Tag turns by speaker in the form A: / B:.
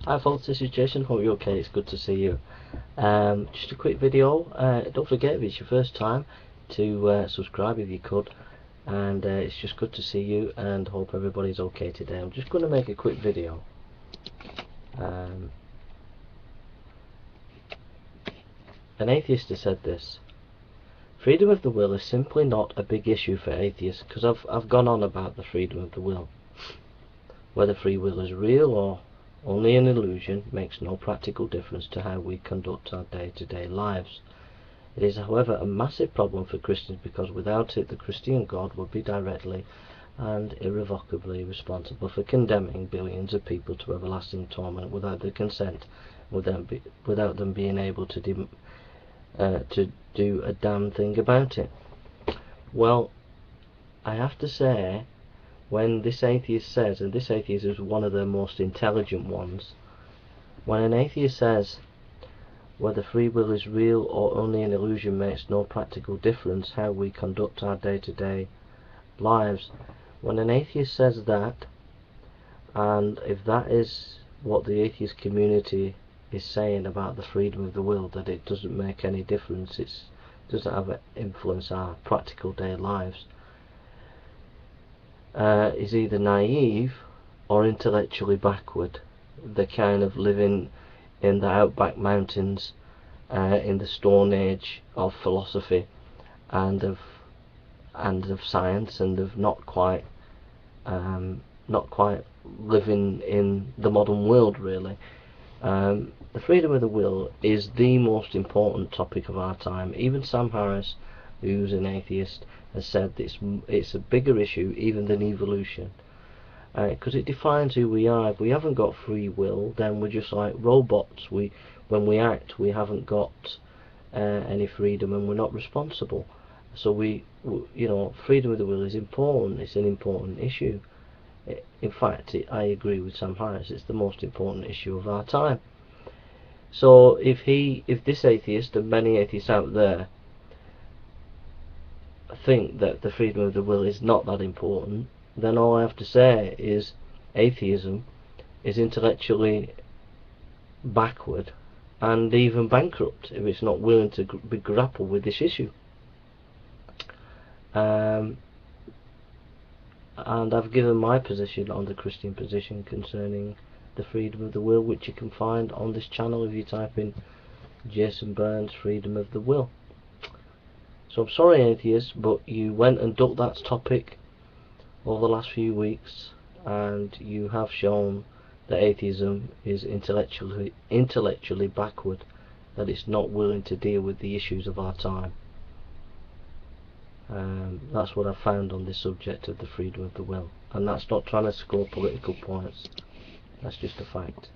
A: Hi folks, this is Jason. Hope you're okay. It's good to see you. Just a quick video. Don't forget, if it's your first time, to subscribe if you could. And it's just good to see you, and hope everybody's okay today. I'm just going to make a quick video. An atheist has said this: freedom of the will is simply not a big issue for atheists. Because I've gone on about the freedom of the will. Whether free will is real or only an illusion makes no practical difference to how we conduct our day-to-day lives. It is, however, a massive problem for Christians, because without it the Christian God would be directly and irrevocably responsible for condemning billions of people to everlasting torment without their consent, without them being able to do a damn thing about it. Well, I have to say, when this atheist says, and this atheist is one of the most intelligent ones, when an atheist says whether free will is real or only an illusion makes no practical difference how we conduct our day-to-day lives, when an atheist says that, and if that is what the atheist community is saying about the freedom of the will, that it doesn't make any difference, it doesn't have an influence on our practical day lives, is either naive or intellectually backward. They're kind of living in the outback mountains in the Stone Age of philosophy and of science, and of not quite living in the modern world, really. The freedom of the will is the most important topic of our time. Even Sam Harris, who's an atheist, has said it's a bigger issue even than evolution, because it defines who we are. If we haven't got free will, then we're just like robots. When we act, we haven't got any freedom, and we're not responsible. So freedom of the will is important. It's an important issue. In fact, I agree with Sam Harris. It's the most important issue of our time. So if this atheist and many atheists out there think that the freedom of the will is not that important, then all I have to say is atheism is intellectually backward and even bankrupt if it's not willing to grapple with this issue. And I've given my position on the Christian position concerning the freedom of the will, which you can find on this channel if you type in Jason Burns freedom of the will. So I'm sorry, atheists, but you went and ducked that topic over the last few weeks, and you have shown that atheism is intellectually backward, that it's not willing to deal with the issues of our time. That's what I found on this subject of the freedom of the will, and that's not trying to score political points. That's just a fact.